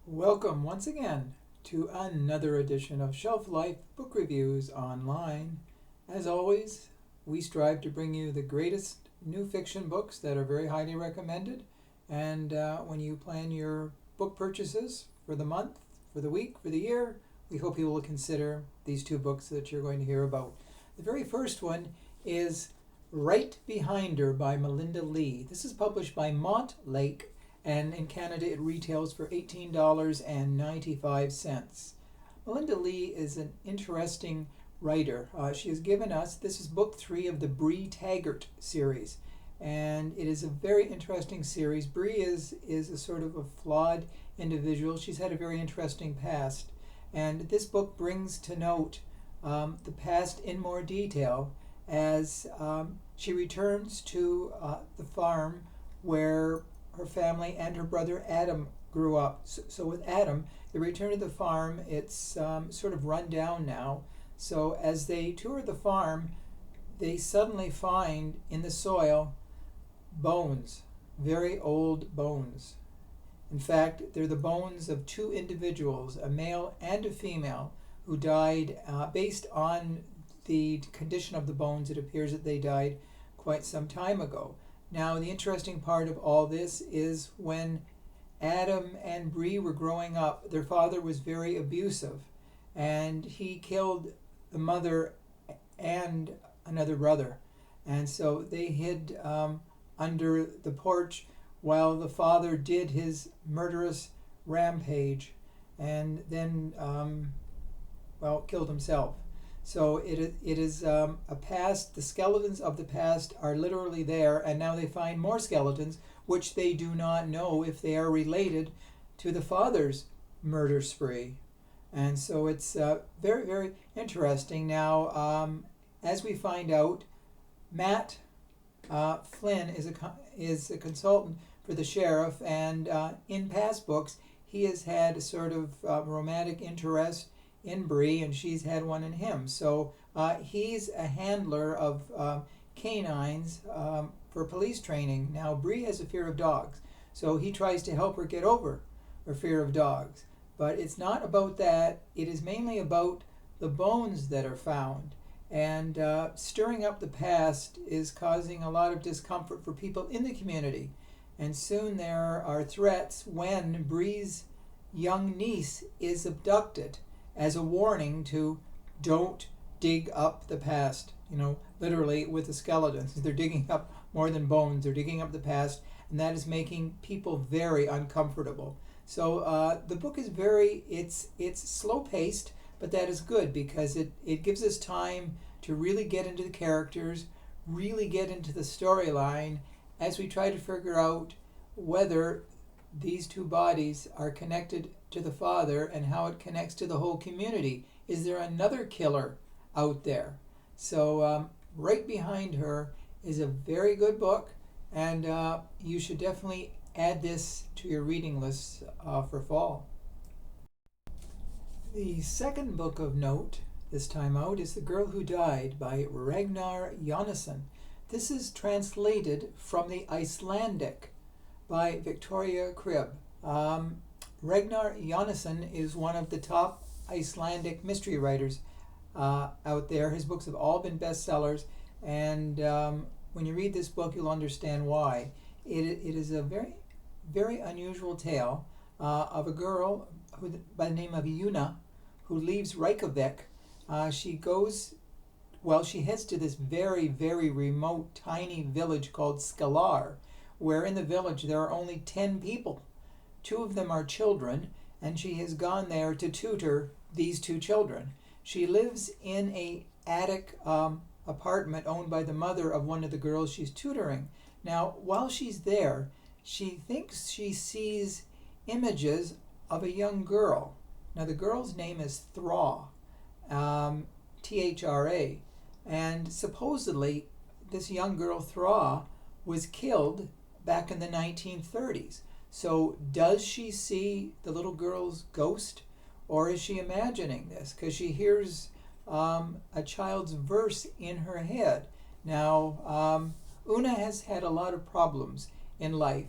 Welcome once again to another edition of Shelf Life Book Reviews Online. As always, we strive to bring you the greatest new fiction books that are very highly recommended. And when you plan your book purchases for the month, for the week, for the year, we hope you will consider these two books that you're going to hear about. The very first one is Right Behind Her by Melinda Lee. This is published by Montlake, and in Canada it retails for $18.95. Melinda Lee is an interesting writer. She has given us, this is book 3 of the Bree Taggart series, and it is a very interesting series. Bree is a sort of a flawed individual. She's had a very interesting past, and this book brings to note the past in more detail as she returns to the farm where her family and her brother Adam grew up. So with Adam, they return to the farm. It's sort of run down now. So as they tour the farm, they suddenly find in the soil bones, very old bones. In fact, they're the bones of two individuals, a male and a female, who died based on the condition of the bones. It appears that they died quite some time ago. Now, the interesting part of all this is when Adam and Bree were growing up, their father was very abusive, and he killed the mother and another brother. And so they hid under the porch while the father did his murderous rampage and then, killed himself. So it is a past. The skeletons of the past are literally there, and now they find more skeletons, which they do not know if they are related to the father's murder spree. And so it's very, very interesting. Now, as we find out, Matt Flynn is a consultant for the sheriff, and in past books, he has had a sort of romantic interest in Bree, and she's had one in him. So he's a handler of canines for police training. Now, Bree has a fear of dogs, so he tries to help her get over her fear of dogs. But it's not about that. It is mainly about the bones that are found. And stirring up the past is causing a lot of discomfort for people in the community. And soon there are threats when Bree's young niece is abducted, as a warning to don't dig up the past, literally with the skeletons. They're digging up more than bones. They're digging up the past, and that is making people very uncomfortable. So the book is it's slow-paced, but that is good because it gives us time to really get into the characters, really get into the storyline as we try to figure out whether these two bodies are connected to the father and how it connects to the whole community. Is there another killer out there? So Right Behind Her is a very good book, and you should definitely add this to your reading list for fall. The second book of note this time out is The Girl Who Died by Ragnar Jonasson. This is translated from the Icelandic by Victoria Cribb. Ragnar Jonasson is one of the top Icelandic mystery writers out there. His books have all been bestsellers, and when you read this book, you'll understand why. It is a very, very unusual tale of a girl by the name of Una who leaves Reykjavik. She heads to this very, very remote, tiny village called Skalar, where in the village there are only 10 people. 2 of them are children, and she has gone there to tutor these 2 children. She lives in a attic apartment owned by the mother of one of the girls she's tutoring. Now, while she's there, she thinks she sees images of a young girl. Now, the girl's name is Thra, Thra, and supposedly this young girl, Thra, was killed back in the 1930s. So does she see the little girl's ghost, or is she imagining this? Because she hears a child's verse in her head. Now, Una has had a lot of problems in life.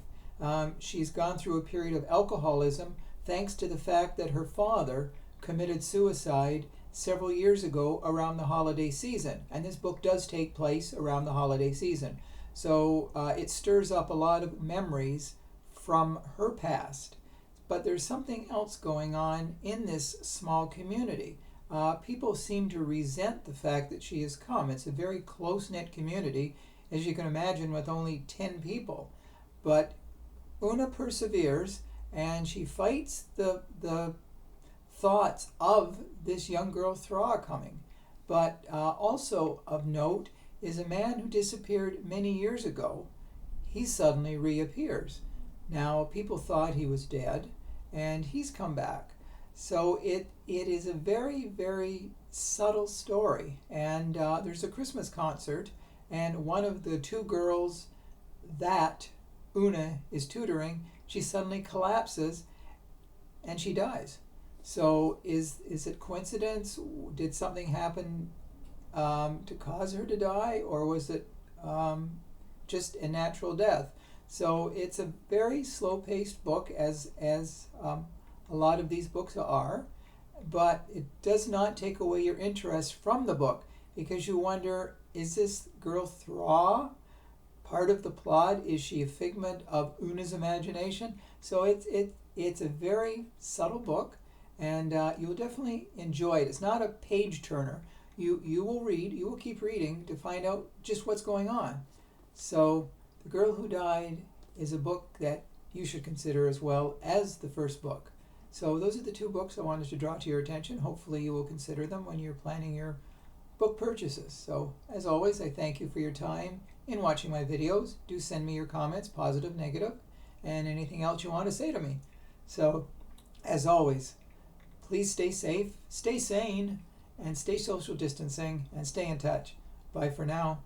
She's gone through a period of alcoholism, thanks to the fact that her father committed suicide several years ago around the holiday season. And this book does take place around the holiday season. So it stirs up a lot of memories from her past. But there's something else going on in this small community. People seem to resent the fact that she has come. It's a very close-knit community, as you can imagine, with only 10 people. But Una perseveres, and she fights the thoughts of this young girl Thra coming. But also of note is a man who disappeared many years ago. He suddenly reappears. Now, people thought he was dead, and he's come back. So it is a very, very subtle story. And there's a Christmas concert, and one of the two girls that Una is tutoring, she suddenly collapses and she dies. So is it coincidence? Did something happen to cause her to die, or was it just a natural death? So it's a very slow-paced book, as a lot of these books are, but it does not take away your interest from the book, because you wonder, is this girl Thra part of the plot? Is she a figment of Una's imagination? So it's a very subtle book, and you'll definitely enjoy it. It's not a page turner. You will keep reading to find out just what's going on. So The Girl Who Died is a book that you should consider as well as the first book. So those are the two books I wanted to draw to your attention. Hopefully you will consider them when you're planning your book purchases. So as always, I thank you for your time in watching my videos. Do send me your comments, positive, negative, and anything else you want to say to me. So as always, please stay safe, stay sane, and stay social distancing, and stay in touch. Bye for now.